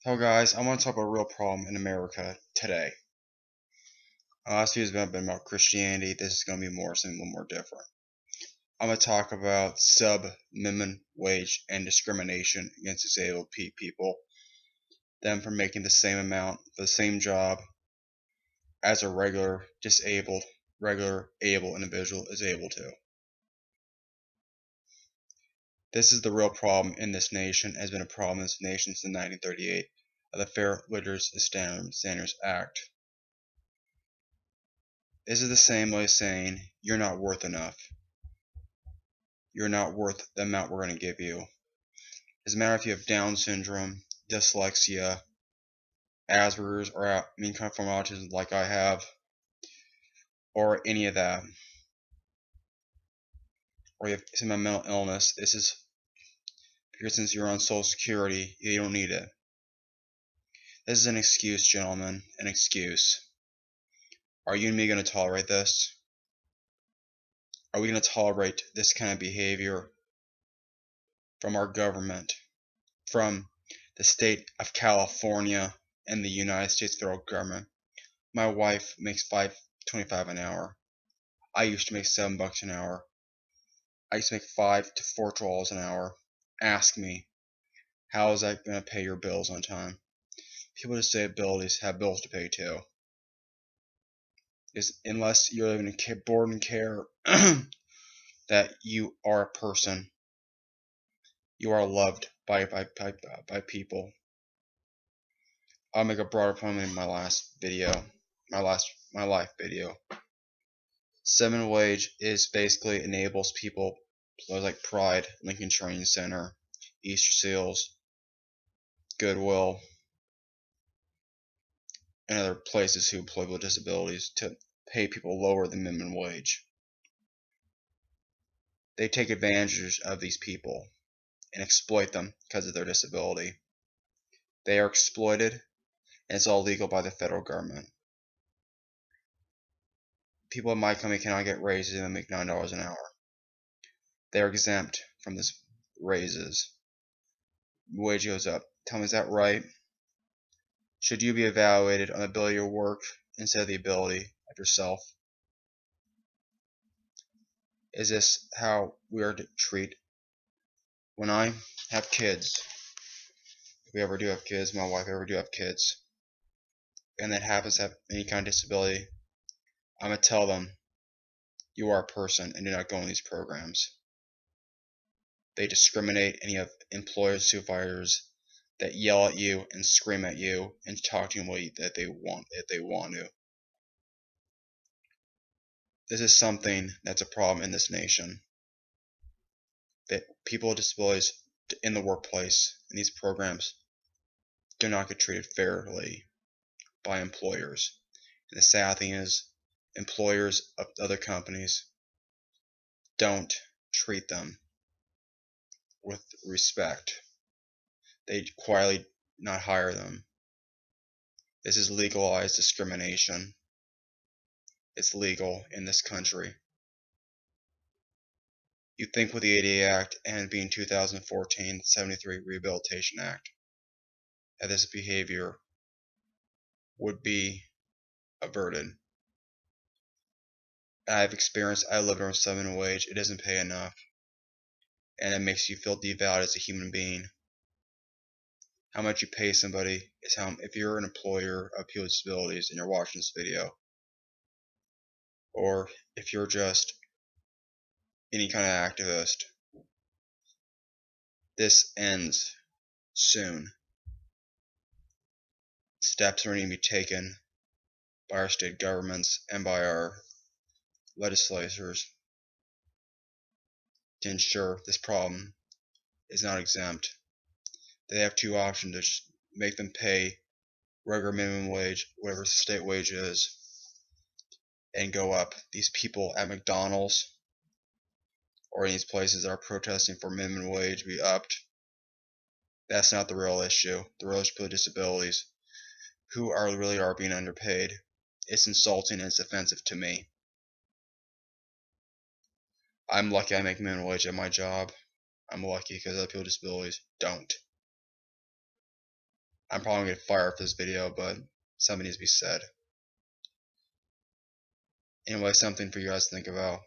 So guys, I want to talk about a real problem in America today. Last video has been about Christianity. This is going to be something a little more different. I'm going to talk about minimum wage and discrimination against disabled people. Them for making the same amount for the same job as a regular able individual is able to. This is the real problem in this nation. Has been a problem in this nation since 1938 of the Fair Labor Standards Act. This is the same way as saying you're not worth enough. You're not worth the amount we're going to give you. Doesn't matter if you have Down syndrome, dyslexia, Asperger's, or kind of form of autism like I have, or any of that, or you have some mental illness. This is because since you're on Social Security, you don't need it. This is an excuse, gentlemen, an excuse. Are you and me going to tolerate this? Are we going to tolerate this kind of behavior from our government, from the state of California and the United States federal government? My wife makes $5.25 an hour. I used to make $7 an hour. I used to make $5 to $4 an hour. Ask me, how is that going to pay your bills on time? People with disabilities have bills to pay too. Unless you're living in board and care, that you are a person. You are loved by people. I'll make a broader point in my last video, my life video. Minimum wage is basically enables people like Pride, Lincoln Training Center, Easter Seals, Goodwill, and other places who employ people with disabilities to pay people lower than minimum wage. They take advantage of these people and exploit them because of their disability. They are exploited, and it's all legal by the federal government. People in my company cannot get raises and make $9 an hour. They are exempt from this raises. Wage goes up. Tell me, is that right? Should you be evaluated on the ability to work instead of the ability of yourself? Is this how we are to treat? When I have kids, if we ever do have kids, my wife ever do have kids, and that happens to have any kind of disability, I'm going to tell them, you are a person and do not go in these programs. They discriminate, and you have employers, supervisors that yell at you and scream at you and talk to you in the way that they want to. This is something that's a problem in this nation. That people with disabilities in the workplace in these programs do not get treated fairly by employers. And the sad thing is, employers of other companies don't treat them with respect. They quietly not hire them. This is legalized discrimination. It's legal in this country. You'd think with the ADA Act and being 2014 73 Rehabilitation Act that this behavior would be averted. I live on minimum wage. It doesn't pay enough, and it makes you feel devalued as a human being. How much you pay somebody is how, if you're an employer of people with disabilities and you're watching this video, or if you're just any kind of activist, this ends soon. Steps are needing to be taken by our state governments and by our legislators to ensure this problem is not exempt. They have two options: to make them pay regular minimum wage, whatever the state wage is, and go up. These people at McDonald's or in these places that are protesting for minimum wage to be upped, that's not the real issue. The real issue is disabilities, who really are being underpaid. It's insulting and it's offensive to me. I'm lucky I make minimum wage at my job. I'm lucky because other people with disabilities don't. I'm probably gonna get fired for this video, but something needs to be said. Anyway, something for you guys to think about.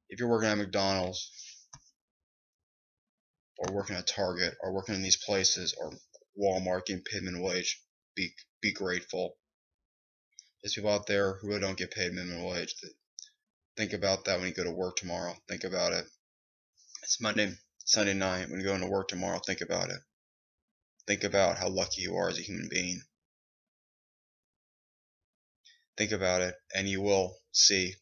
If you're working at McDonald's, or working at Target, or working in these places, or Walmart getting paid minimum wage, be grateful. There's people out there who really don't get paid minimum wage. Think about that when you go to work tomorrow. Think about it. It's Sunday night. When you go into work tomorrow, think about it. Think about how lucky you are as a human being. Think about it, and you will see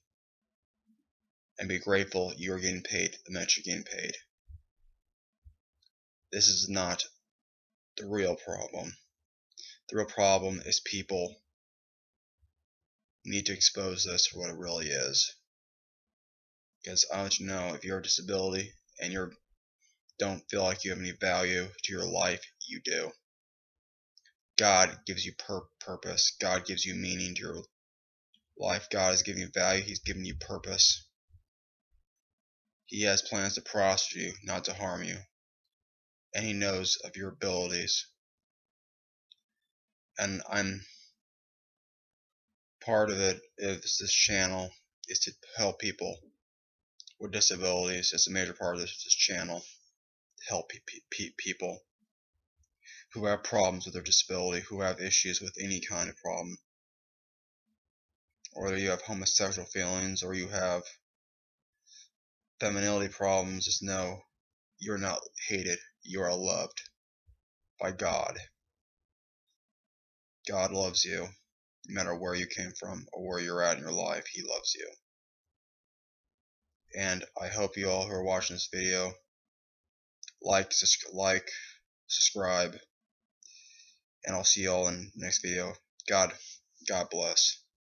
and be grateful you are getting paid the much you're getting paid. This is not the real problem. The real problem is people need to expose this for what it really is. Because I want you to know, if you have a disability and you don't feel like you have any value to your life, you do. God gives you purpose. God gives you meaning to your life. God is giving you value. He's giving you purpose. He has plans to prosper you, not to harm you. And He knows of your abilities. And I'm part of it is this channel is to help people with disabilities. It's a major part of this channel. To help people who have problems with their disability, who have issues with any kind of problem. Whether you have homosexual feelings or you have femininity problems, just know you're not hated. You are loved by God. God loves you. No matter where you came from or where you're at in your life, He loves you. And I hope you all who are watching this video like, subscribe, and I'll see you all in the next video. God bless.